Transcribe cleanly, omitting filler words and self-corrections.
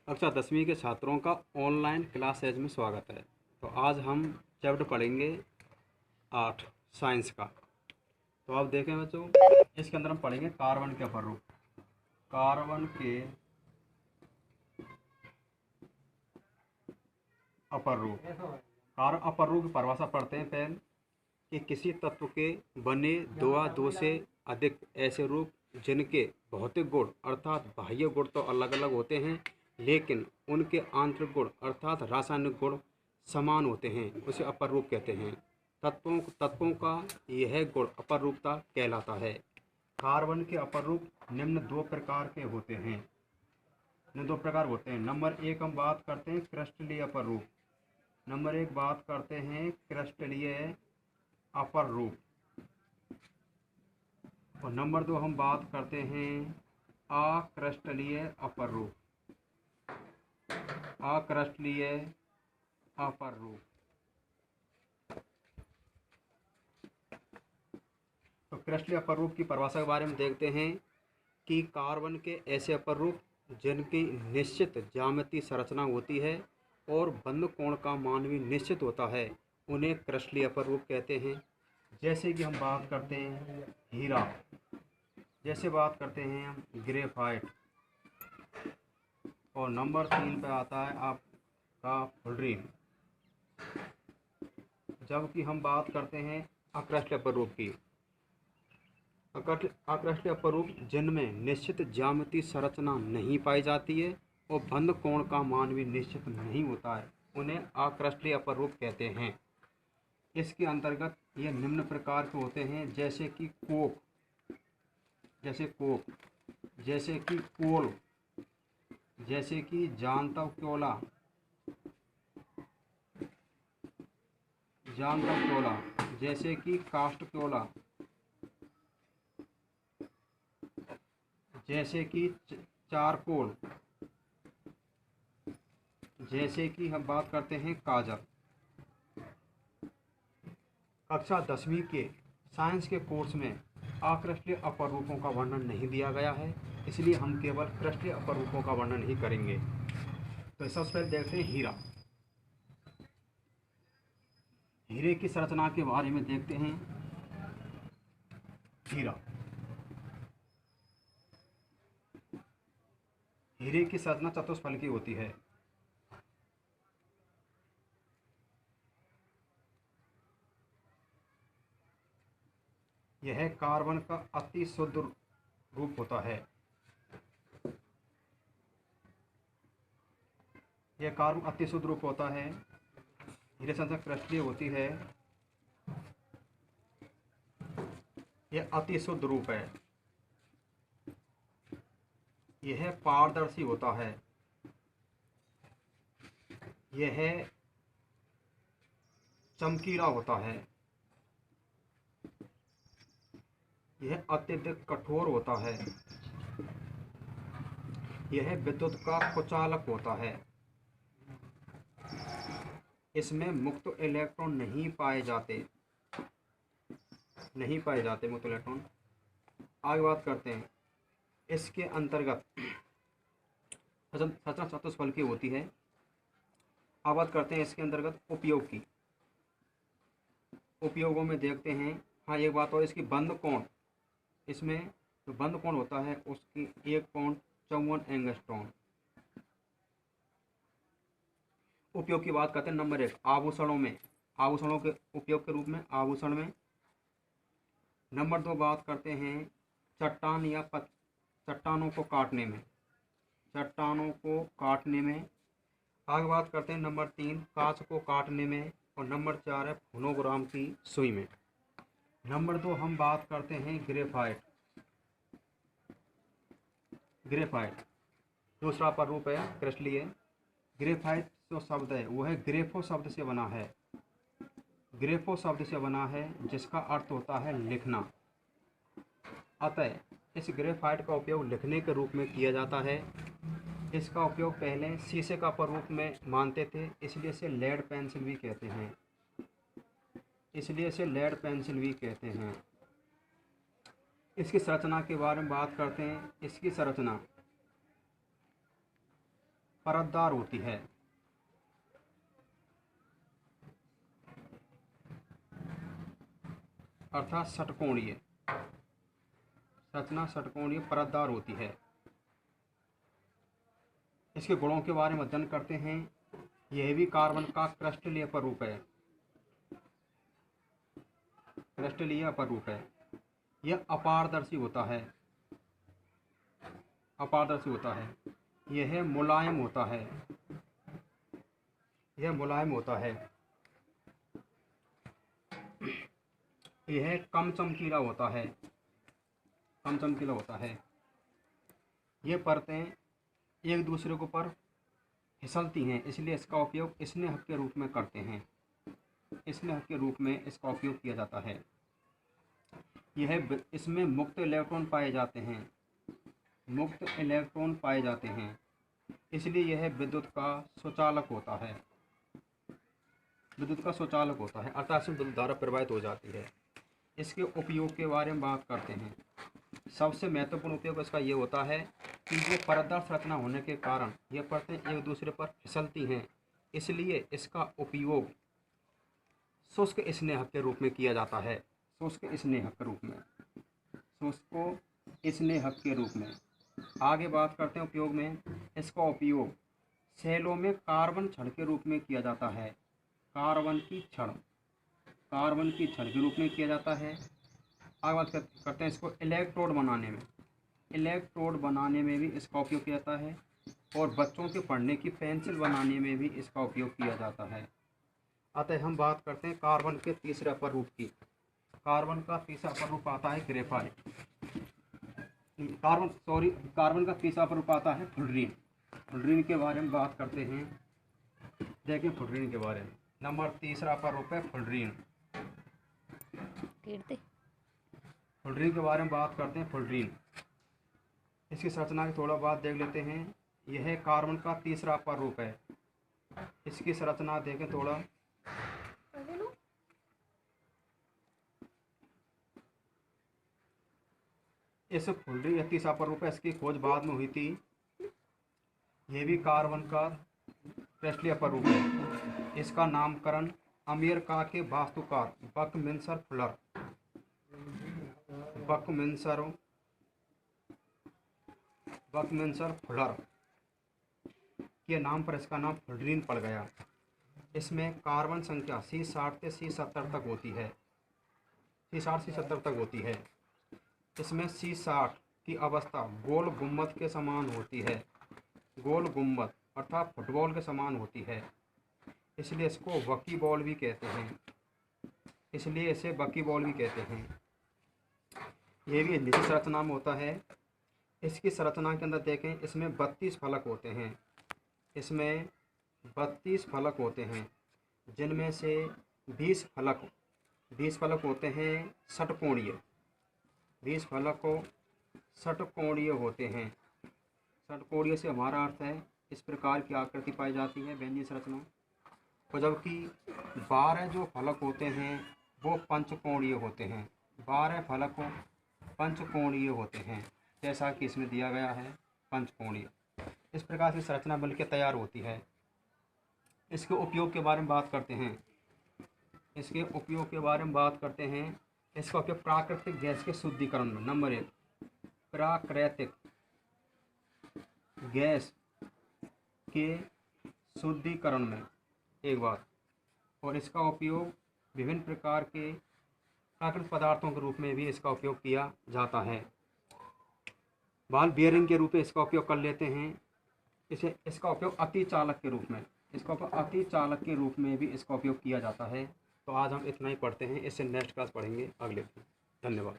कक्षा 10वीं के छात्रों का ऑनलाइन क्लासेज में स्वागत है। तो आज हम चैप्टर पढ़ेंगे 8 साइंस का। तो आप देखें बच्चों, इसके अंदर हम पढ़ेंगे कार्बन के अपर रूप। कार्बन के अपर रूप। कार्बन अपर रूप की परिभाषा पढ़ते हैं पहले कि किसी तत्व के बने दो या दो से अधिक ऐसे रूप जिनके भौतिक गुण अर्थात बाह्य गुण तो अलग अलग होते हैं, लेकिन उनके आंतरिक गुण अर्थात रासायनिक गुण समान होते हैं, उसे अपर रूप कहते हैं। तत्वों का यह गुण अपर रूपता कहलाता है। कार्बन के अपर रूप निम्न दो प्रकार के होते हैं। नंबर एक हम बात करते हैं क्रिस्टलीय अपर रूप। बात करते हैं क्रिस्टलीय अपर रूप। और नंबर दो हम बात करते हैं अक्रिस्टलीय अपर रूप। अक्रिस्टलीय अपर रूप। तो क्रिस्टलीय अपर रूप की परिभाषा के बारे में देखते हैं कि कार्बन के ऐसे अपर रूप जिनकी निश्चित ज्यामितीय संरचना होती है और बंद कोण का मान भी निश्चित होता है, उन्हें क्रिस्टलीय अपर रूप कहते हैं। जैसे कि हम बात करते हैं हीरा, जैसे बात करते हैं हम ग्रेफाइट, और नंबर 3 पे आता है आपका फ्लोरीन। जबकि हम बात करते हैं अक्रिस्टलीय अपर रूप की। अक्रिस्टलीय अपर रूप जिनमें निश्चित ज्यामितीय संरचना नहीं पाई जाती है और बंद कोण का मान भी निश्चित नहीं होता है, उन्हें अक्रिस्टलीय अपर रूप कहते हैं। इसके अंतर्गत ये निम्न प्रकार के होते हैं, जैसे कि कोक, जैसे कि कोल, जैसे कि जानतव क्योला, जैसे कि कास्ट क्योला, जैसे कि चारकोल, जैसे कि हम बात करते हैं काजल। कक्षा 10वीं के साइंस के कोर्स में अक्रिस्टलीय अपर रूपों का वर्णन नहीं दिया गया है, इसलिए हम केवल क्रिस्टलीय अपर रूपों का वर्णन ही करेंगे। तो सबसे पहले देखते हैं हीरा। हीरे की संरचना के बारे में देखते हैं। हीरे की संरचना चतुष्फलकी होती है। यह कार्बन का अति शुद्ध रूप होता है। हीरे संरचना क्रिस्टलीय होती है। यह अति शुद्ध रूप है। यह पारदर्शी होता है। यह चमकीला होता है। यह अत्यधिक कठोर होता है। यह विद्युत का कुचालक होता है। इसमें मुक्त इलेक्ट्रॉन नहीं पाए जाते मुक्त इलेक्ट्रॉन। आगे बात करते हैं, इसके अंतर्गत संरचना चतुष्फलकी होती है। अब बात करते हैं इसके अंतर्गत उपयोग की। उपयोगों में देखते हैं, हाँ एक बात और, इसकी बंद कोण, इसमें जो बंद कोण होता है उसकी 1.54 एंगस्ट्रॉम। उपयोग की बात करते हैं। नंबर 1 आभूषणों के उपयोग के रूप में आभूषण में। नंबर 2 बात करते हैं चट्टानों को काटने में। आगे बात करते हैं नंबर 3 कांच को काटने में। और नंबर 4 है फोनोग्राम की सुई में। नंबर 2 हम बात करते हैं ग्रेफाइट। दूसरा अपर रूप है क्रिस्टलीय। ग्रेफाइट जो शब्द है वो है ग्रेफो शब्द से बना है, जिसका अर्थ होता है लिखना। अतः इस ग्रेफाइट का उपयोग लिखने के रूप में किया जाता है। इसका उपयोग पहले शीशे का अपर रूप में मानते थे, इसलिए इसे लेड पेंसिल भी कहते हैं। इसकी संरचना के बारे में बात करते हैं। इसकी संरचना परतदार होती है। अर्थात षटकोणीय, संरचना षटकोणीय परतदार होती है। इसके गुणों के बारे में अध्ययन करते हैं। यह भी कार्बन का क्रिस्टलीय अपरूप है, क्रिस्टलीय अपरूप है। यह अपारदर्शी होता है, अपारदर्शी होता है। यह मुलायम होता है, यह मुलायम होता है। यह कम चमकीला होता है, कम चमकीला होता है। ये परतें एक दूसरे के ऊपर फिसलती हैं, इसलिए इसका उपयोग स्नेहक के रूप में करते हैं, स्नेहक के रूप में इसका उपयोग किया जाता है। इसमें मुक्त इलेक्ट्रॉन पाए जाते हैं, मुक्त इलेक्ट्रॉन पाए जाते हैं, इसलिए यह विद्युत का सुचालक होता है, विद्युत का सुचालक होता है। अर्थात इसमें विद्युत धारा प्रवाहित हो जाती है। इसके उपयोग के बारे में बात करते हैं। सबसे महत्वपूर्ण उपयोग इसका ये होता है कि ये परतदार संरचना होने के कारण ये परतें एक दूसरे पर फिसलती हैं, इसलिए इसका उपयोग शुष्क स्नेहक के रूप में किया जाता है, शुष्क स्नेहक के रूप में, शुष्क स्नेहक के रूप में। आगे बात करते हैं उपयोग में। इसका उपयोग सेलों में कार्बन छड़ के रूप में किया जाता है, कार्बन की छड़, कार्बन की छड़ के रूप में किया जाता है। आगे बात करते हैं इसको इलेक्ट्रोड बनाने में, इलेक्ट्रोड बनाने में भी इसका उपयोग किया जाता है, और बच्चों के पढ़ने की पेंसिल बनाने में भी इसका उपयोग किया जाता है। अतः हम बात करते हैं कार्बन के तीसरे अपरूप की। कार्बन का तीसरा अपरूप आता है ग्रेफाइट, कार्बन का तीसरा अपरूप आता है फ्लुरीन। फ्लुरीन के बारे में बात करते हैं। देखिए फ्लुरीन के बारे में, नंबर तीसरा अपरूप है फ्लुरीन। फ्लुरीन के बारे में बात करते हैं। फ्लुरीन, इसकी संरचना की थोड़ा बात देख लेते हैं। यह कार्बन का तीसरा अपरूप है। इसकी संरचना देखें थोड़ा। इस फ्लुरीन तीसरा अपरूप है, इसकी खोज बाद में हुई थी। यह भी कार्बन का क्रिस्टलीय अपरूप है। इसका नामकरण अमेरिका के वास्तुकार बकमिंस्टर फुलर, बकमिंस्टर फुलर के नाम पर इसका नाम फ्लुरीन पड़ गया। इसमें कार्बन संख्या C60 से C70 तक होती है, C60 से C70 तक होती है। इसमें C60 की अवस्था गोल गुम्बद के समान होती है, गोल गुम्बद अर्थात फुटबॉल के समान होती है, इसलिए इसको वकी बॉल भी कहते हैं, इसलिए इसे वकी बॉल भी कहते हैं। यह भी निजी संरचना में होता है। इसकी संरचना के अंदर देखें, इसमें 32 फलक होते हैं, इसमें 32 फलक होते हैं, जिनमें से 20 फलक होते हैं षटकोणीय, 20 फलक षटकोणीय होते हैं। षटकोणीय से हमारा अर्थ है इस प्रकार की आकृति पाई जाती है व्यंजनीय संरचना। और जबकि 12 जो फलक होते हैं वो पंचकोणीय होते हैं, 12 फलक पंचकोणीय होते हैं, जैसा कि इसमें दिया गया है पंचकोणीय। इस प्रकार से संरचना बन के तैयार होती है। इसके उपयोग के बारे में बात करते हैं। इसके उपयोग के बारे में बात करते हैं। इसका उपयोग प्राकृतिक गैस के शुद्धिकरण में, नंबर 1 प्राकृतिक गैस के शुद्धिकरण में एक बात, और इसका उपयोग विभिन्न प्रकार के प्राकृतिक पदार्थों के रूप में भी इसका उपयोग किया जाता है। बॉल बियरिंग के रूप में इसका उपयोग कर लेते हैं। इसका उपयोग अति चालक के रूप में, इसका उपयोग अति चालक के रूप में भी इसका उपयोग किया जाता है। तो आज हम इतना ही पढ़ते हैं, इससे नेक्स्ट क्लास पढ़ेंगे अगले दिन। धन्यवाद।